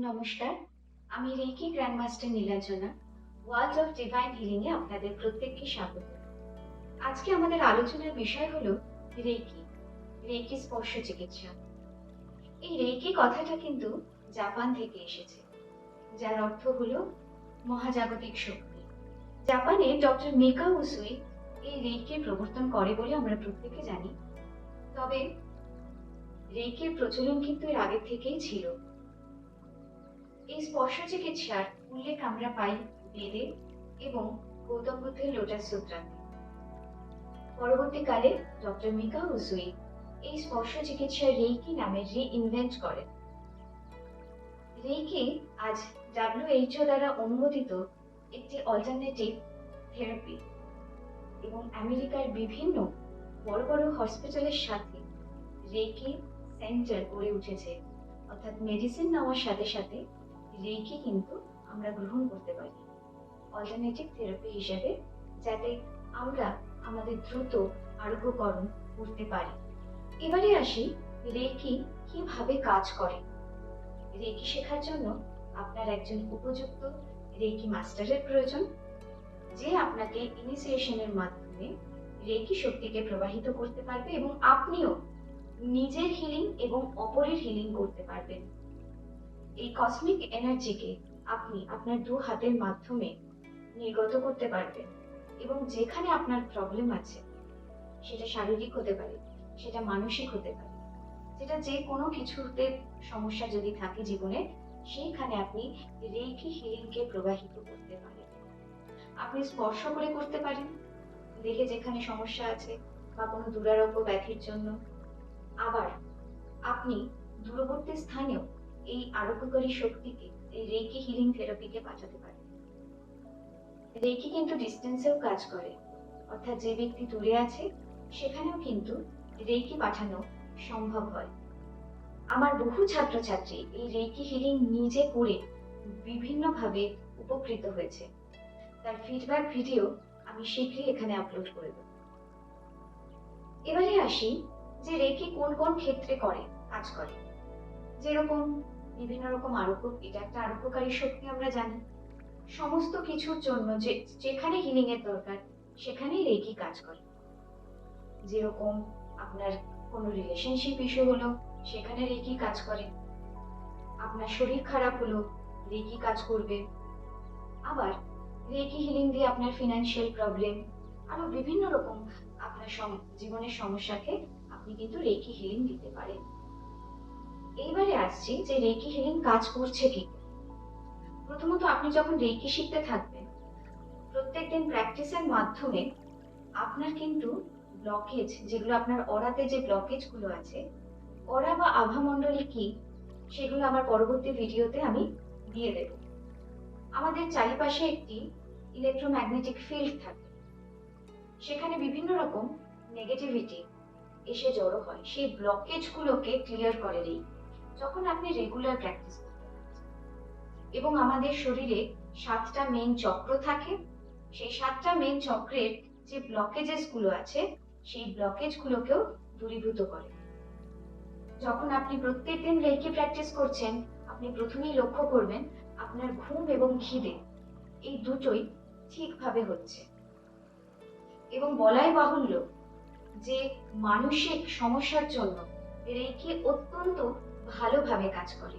নমস্কার, আমি reiki grandmaster Nilanjana. World of divine healing এ আপনাদের প্রত্যেককে স্বাগত। আজকে আমাদের আলোচনার বিষয় হলো রেকি, রেকি স্পর্শ চিকিৎসা। এই রেকি কথাটা কিন্তু জাপান থেকে এসেছে, যার অর্থ হলো মহাজাগতিক শক্তি। জাপানে ডক্টর মিকা উসুই এই রেকির প্রবর্তন করে বলে আমরা প্রত্যেকে জানি। তবে রেকির প্রচলন কিন্তু এর আগে থেকেই ছিল। এই স্পর্শ চিকিৎসার উল্লেখ আমরা পাই বেদে এবং গৌতম বুদ্ধের লোটাস সূত্রাতে। পরবর্তীকালে ডক্টর মিকা উসুই এই স্পর্শ চিকিৎসা রেইকি নামে রি-ইনভেন্ট করেন। রেইকি আজ WHO দ্বারা অনুমোদিত একটি অল্টারনেটিভ থেরাপি এবং আমেরিকার বিভিন্ন বড় বড় হসপিটালের সাথে রেইকি সেন্টার গড়ে উঠেছে। অর্থাৎ মেডিসিন নেওয়ার সাথে সাথে রেইকি কিন্তু আমরা গ্রহণ করতে পারি অল্টারনেটিভ থেরাপি হিসেবে, যাতে আমরা আমাদের দ্রুত আরোগ্যকরণ করতে পারি। এবারে আসি রেকি কিভাবে কাজ করে। রেকি শেখার জন্য আপনার একজন উপযুক্ত রেকি মাস্টারের প্রয়োজন, যে আপনাকে ইনিশিয়েশনের মাধ্যমে রেকি শক্তিকে প্রবাহিত করতে পারবে এবং আপনিও নিজের হিলিং এবং অপরের হিলিং করতে পারবেন। এই কসমিক এনার্জিকে আপনি আপনার দু হাতের মাধ্যমে নির্গত করতে পারবেন এবং যেখানে আপনার প্রবলেম আছে, সেটা শারীরিক হতে পারে, সেটা মানসিক হতে পারে, যেটা যে কোনো কিছুতে সমস্যা যদি থাকে জীবনে, সেইখানে আপনি রেকি হিলিংকে প্রবাহিত করতে পারেন। আপনি স্পর্শ করে করতে পারেন দেখে যেখানে সমস্যা আছে বা কোনো দুরারোগ্য ব্যাধির জন্য। আবার আপনি দূরবর্তী স্থানেও এই আরোগ্যকারী শক্তিকে, এই রেকি হিলিং থেরাপিকে পাঠাতে পারেন। রেকি কিন্তু ডিস্টেন্সেও কাজ করে, অর্থাৎ যে ব্যক্তি দূরে আছে সেখানেও কিন্তু রেকি পাঠানো সম্ভব হয়। আমার বহু ছাত্রছাত্রী এই রেকি হিলিং নিজে করে বিভিন্নভাবে উপকৃত হয়েছে। তার ফিডব্যাক ভিডিও আমি শীঘ্রই এখানে আপলোড করে দেব। এবারে আসি যে রেকি কোন কোন ক্ষেত্রে কাজ করে। যেরকম বিভিন্ন রকম আরোগ্য, এটা একটা আরোগ্যকারী শক্তি আমরা জানি। সমস্ত কিছুর জন্য যেখানে হিলিং এর দরকার সেখানেই রেকি কাজ করে। যেরকম আপনার কোনো রিলেশনশিপ ইস্যু হলো, সেখানে রেকি কাজ করে। আপনার শরীর খারাপ হলো, রেকি কাজ করবে। আবার রেকি হিলিং দিয়ে আপনার ফিনান্সিয়াল প্রবলেম, আরো বিভিন্ন রকম আপনার জীবনের সমস্যাকে আপনি কিন্তু রেকি হিলিং দিতে পারেন। এইবারে আসছি যে রেকি হিলিং কাজ করছে কি। প্রথমত, আপনি যখন রেকি শিখতে থাকবেন, প্রত্যেকদিন প্র্যাকটিসের মাধ্যমে আপনার কিন্তু ব্লকেজ, যেগুলো আপনার অরাতে যে ব্লকেজ গুলো আছে, অরা বা আভামণ্ডলী কি, সেগুলো আমার পরবর্তী ভিডিওতে আমি দিয়ে দেব। আমাদের চারিপাশে একটি ইলেকট্রোম্যাগনেটিক ফিল্ড থাকে, সেখানে বিভিন্ন রকম নেগেটিভিটি এসে জড়ো হয়, সেই ব্লকেজ গুলোকে ক্লিয়ার করে রেকি যখন আপনি রেগুলার প্র্যাকটিস করতে থাকছেন। এবং আমাদের শরীরে 7টা মেইন চক্র থাকে, সেই 7টা মেইন চক্রের যে ব্লকেজেস গুলো আছে, সেই ব্লকেজ গুলোকেও দূরীভূত করে। যখন আপনি প্রত্যেকদিন রেকি প্র্যাকটিস করছেন, আপনি প্রথমেই লক্ষ্য করবেন আপনার ঘুম এবং খিদে এই দুটোই ঠিকভাবে হচ্ছে। এবং বলাই বাহুল্য যে মানসিক সমস্যার জন্য রেকি অত্যন্ত ভালোভাবে কাজ করে।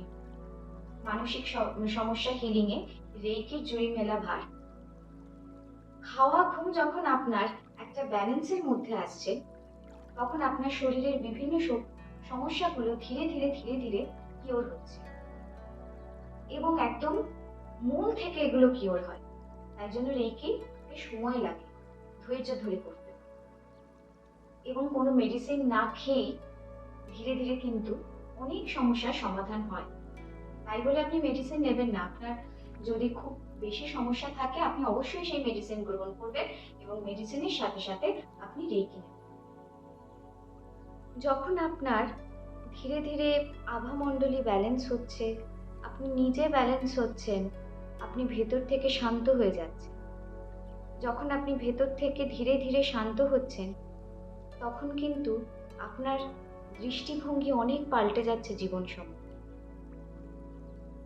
মানসিক সমস্যা হিলিং এ রেকির জুড়ি মেলা ভার। খাওয়া ঘুম যখন আপনার একটা ব্যালেন্সের মধ্যে আসছে, তখন আপনার শরীরের বিভিন্ন সমস্যাগুলো ধীরে ধীরে ধীরে ধীরে কিওর হচ্ছে এবং একদম মূল থেকে এগুলো কিওর হয়। তাই জন্য রেকি সময় লাগে, ধৈর্য ধরে করতে। এবং কোনো মেডিসিন না খেয়ে ধীরে ধীরে কিন্তু অনেক সমস্যার সমাধান হয়। তাই বলে আপনি মেডিসিন নেবেন না। আপনার যদি খুব বেশি সমস্যা থাকে, আপনি অবশ্যই সেই মেডিসিন গ্রহণ করবেন এবং মেডিসিনের সাথে সাথে আপনি রেকি নেবেন। যখন আপনার ধীরে ধীরে আভামণ্ডলী ব্যালেন্স হচ্ছে, আপনি নিজে ব্যালেন্স হচ্ছেন, আপনি ভেতর থেকে শান্ত হয়ে যাচ্ছেন। যখন আপনি ভেতর থেকে ধীরে ধীরে শান্ত হচ্ছেন, তখন কিন্তু আপনার দৃষ্টিভঙ্গি অনেক পাল্টে যাচ্ছে জীবন সম্বন্ধে।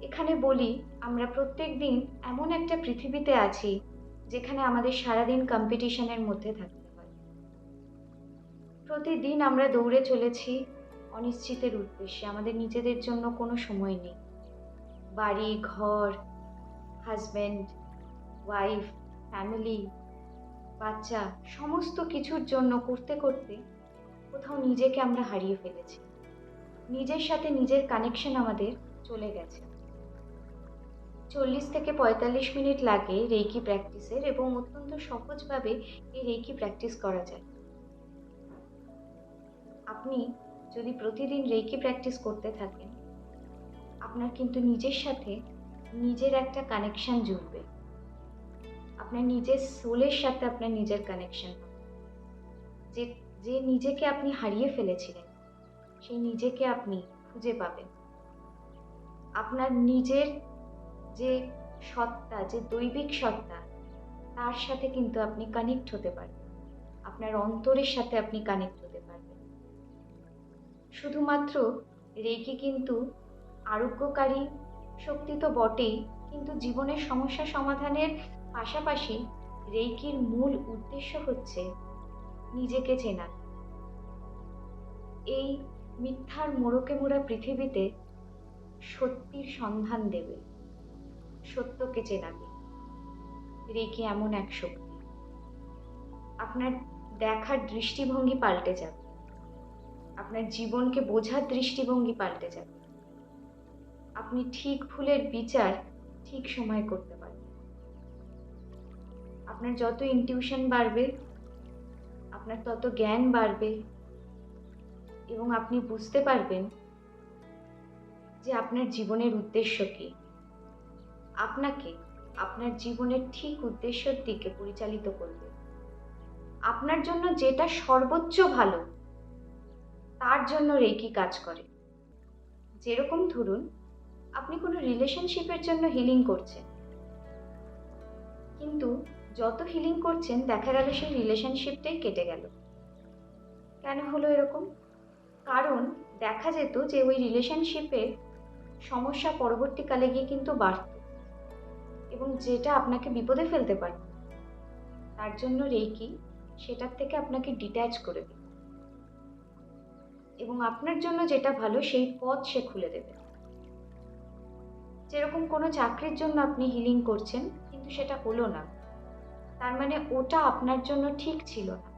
এখানে বলি, আমরা প্রত্যেক দিন এমন একটা পৃথিবীতে আছি যেখানে আমাদের সারাদিন কম্পিটিশনের মধ্যে থাকতে হয়। প্রতিদিন আমরা দৌড়ে চলেছি অনিশ্চিতের উদ্দেশ্যে। আমাদের নিজেদের জন্য কোনো সময় নেই। বাড়ি, ঘর, হাজব্যান্ড, ওয়াইফ, ফ্যামিলি, বাচ্চা, সমস্ত কিছুর জন্য করতে করতে কোথাও নিজেকে আমরা হারিয়ে ফেলেছি। নিজের সাথে নিজের কানেকশন আমাদের চলে গেছে। 40 থেকে 45 মিনিট লাগে রেইকি প্র্যাকটিসের, এবং অত্যন্ত সহজভাবে এই রেইকি প্র্যাকটিস করা যায়। আপনি যদি প্রতিদিন রেইকি প্র্যাকটিস করতে থাকেন, আপনার কিন্তু নিজের সাথে নিজের একটা কানেকশন জুড়বে। আপনার নিজের সোলের সাথে আপনার নিজের কানেকশন হবে। যে যে নিজেকে আপনি হারিয়ে ফেলেছিলেন, সেই নিজেকে আপনি খুঁজে পাবেন। আপনার নিজের যে সত্তা, যে দৈবিক সত্তা, তার সাথে কিন্তু আপনি কানেক্ট হতে পারবেন। আপনার অন্তরের সাথে আপনি কানেক্ট হতে পারবেন। শুধুমাত্র রেইকি কিন্তু আরোগ্যকারী শক্তি তো বটেই, কিন্তু জীবনের সমস্যা সমাধানের পাশাপাশি রেইকির মূল উদ্দেশ্য হচ্ছে নিজেকে চেনা। এই মিথ্যার মোড়কে মোড়া পৃথিবীতে সত্যির সন্ধান দেবে, সত্যকে চেনাবে। রেইকি এমন এক শক্তি, আপনার দেখার দৃষ্টিভঙ্গি পাল্টে যাবে, আপনার জীবনকে বোঝার দৃষ্টিভঙ্গি পাল্টে যাবে। আপনি ঠিক ভুলের বিচার ঠিক সময়ে করতে পারবেন। আপনার যত ইনটিউশন বাড়বে, আপনার তত জ্ঞান বাড়বে, এবং আপনি বুঝতে পারবেন যে আপনার জীবনের উদ্দেশ্য কি। আপনাকে আপনার জীবনের ঠিক উদ্দেশ্যের দিকে পরিচালিত করবে। আপনার জন্য যেটা সর্বোচ্চ ভালো, তার জন্য রেইকি কাজ করে। যেরকম ধরুন, আপনি কোনো রিলেশনশিপের জন্য হিলিং করছেন, কিন্তু যত হিলিং করছেন দেখা গেল সেই রিলেশনশিপটাই কেটে গেল। কেন হলো এরকম? কারণ দেখা যেত যে ওই রিলেশনশিপের সমস্যা পরবর্তীকালে গিয়ে কিন্তু বাড়ত, এবং যেটা আপনাকে বিপদে ফেলতে পারত। তার জন্য রেইকি সেটার থেকে আপনাকে ডিট্যাচ করে দেবে, এবং আপনার জন্য যেটা ভালো সেই পথ সে খুলে দেবে। যেরকম কোনো চাকরির জন্য আপনি হিলিং করছেন, কিন্তু সেটা হলো না, তার মানে ওটা আপনার জন্য ঠিক ছিল না,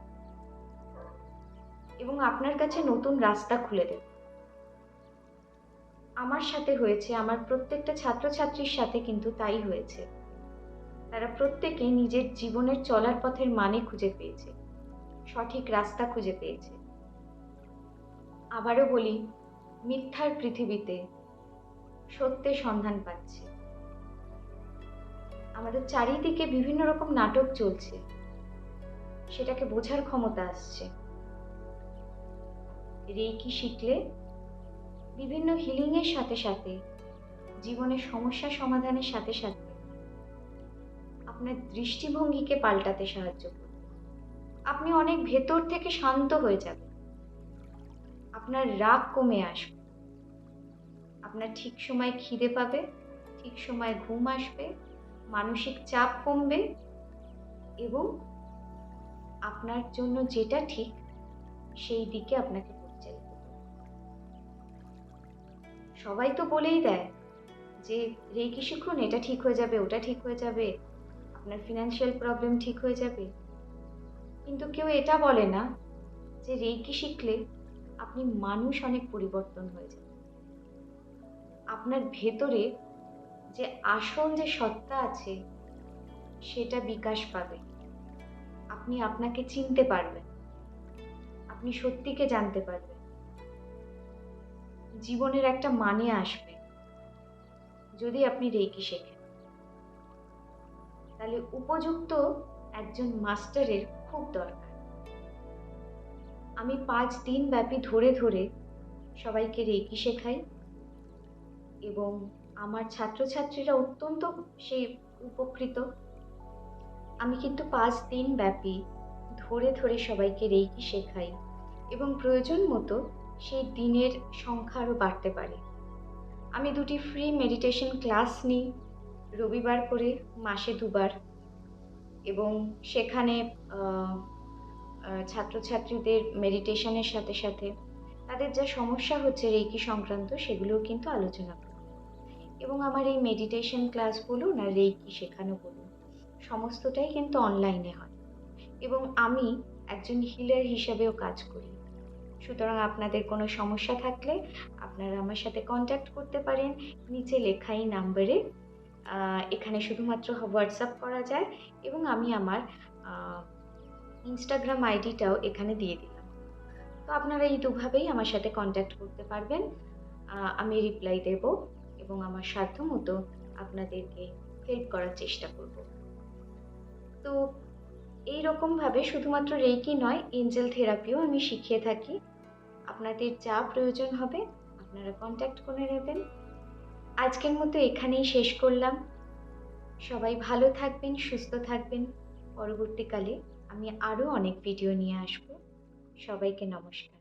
এবং আপনার কাছে নতুন রাস্তা খুলে দেবে। আমার সাথে হয়েছে, আমার প্রত্যেকটা ছাত্রছাত্রীর সাথে কিন্তু তাই হয়েছে। তারা প্রত্যেকে নিজের জীবনের চলার পথের মানে খুঁজে পেয়েছে, সঠিক রাস্তা খুঁজে পেয়েছে। আবারও বলি, মিথ্যার পৃথিবীতে সত্যের সন্ধান পাচ্ছে। আমাদের চারিদিকে বিভিন্ন রকম নাটক চলছে, সেটাকে বোঝার ক্ষমতা আসছে। রেইকি শিখলে বিভিন্ন হিলিংয়ের সাথে সাথে, জীবনের সমস্যা সমাধানের সাথে সাথে আপনার দৃষ্টিভঙ্গিকে পাল্টাতে সাহায্য করবে। আপনি অনেক ভেতর থেকে শান্ত হয়ে যাবেন, আপনার রাগ কমে আসবে, আপনার ঠিক সময় খিদে পাবে, ঠিক সময় ঘুম আসবে, মানসিক চাপ কমবে, এবং আপনার জন্য যেটা ঠিক সেই দিকে আপনাকে পরিচালিত করবে। সবাই তো বলেই দেয় যে রেইকি শিখুন, এটা ঠিক হয়ে যাবে, ওটা ঠিক হয়ে যাবে, আপনার ফিনান্সিয়াল প্রবলেম ঠিক হয়ে যাবে। কিন্তু কেউ এটা বলে না যে রেইকি শিখলে আপনি মানুষ অনেক পরিবর্তন হয়ে যাবে। আপনার ভেতরে যে আসল যে সত্তা আছে সেটা বিকাশ পাবে। আপনি আপনাকে চিনতে পারবেন, আপনি সত্যিকে জানতে পারবেন। জীবনের একটা মানে আসবে যদি আপনি রেইকি শেখেন। তাহলে উপযুক্ত একজন মাস্টারের খুব দরকার। আমি 5 দিন ব্যাপী ধরে ধরে সবাইকে রেইকি শেখাই, এবং আমার ছাত্রছাত্রীরা অত্যন্ত সেই উপকৃত। আমি কিন্তু 5 দিন ব্যাপী ধরে ধরে সবাইকে রেইকি শেখাই, এবং প্রয়োজন মতো সেই দিনের সংখ্যা আরও বাড়তে পারে। আমি 2টি ফ্রি মেডিটেশন ক্লাস নিই রবিবার করে মাসে 2 বার, এবং সেখানে আ ছাত্রছাত্রীদের মেডিটেশনের সাথে সাথে তাদের যা সমস্যা হচ্ছে রেকি সংক্রান্ত সেগুলোও কিন্তু আলোচনা করি। এবং আমার এই মেডিটেশন ক্লাস বলুন আর রেকি শেখানো বলুন, সমস্তটাই কিন্তু অনলাইনে হয়, এবং আমি একজন হিলার হিসাবেও কাজ করি। সুতরাং আপনাদের কোনো সমস্যা থাকলে আপনারা আমার সাথে কন্ট্যাক্ট করতে পারেন নিচে লেখা এই নাম্বারে। এখানে শুধুমাত্র হোয়াটসঅ্যাপ করা যায়, এবং আমি আমার ইনস্টাগ্রাম আইডিটাও এখানে দিয়ে দিলাম। তো আপনারা এই দুভাবেই আমার সাথে কন্ট্যাক্ট করতে পারবেন। আমি রিপ্লাই দেব এবং আমার সাধ্যমতো আপনাদেরকে হেল্প করার চেষ্টা করব। তো এই রকমভাবে শুধুমাত্র রেকি নয়, এঞ্জেল থেরাপিও আমি শিখিয়ে থাকি। আপনাদের যা প্রয়োজন হবে আপনারা কন্ট্যাক্ট করে নেবেন। আজকের মতো এখানেই শেষ করলাম। সবাই ভালো থাকবেন, সুস্থ থাকবেন। পরবর্তীকালে আমি আরও অনেক ভিডিও নিয়ে আসব। সবাইকে নমস্কার।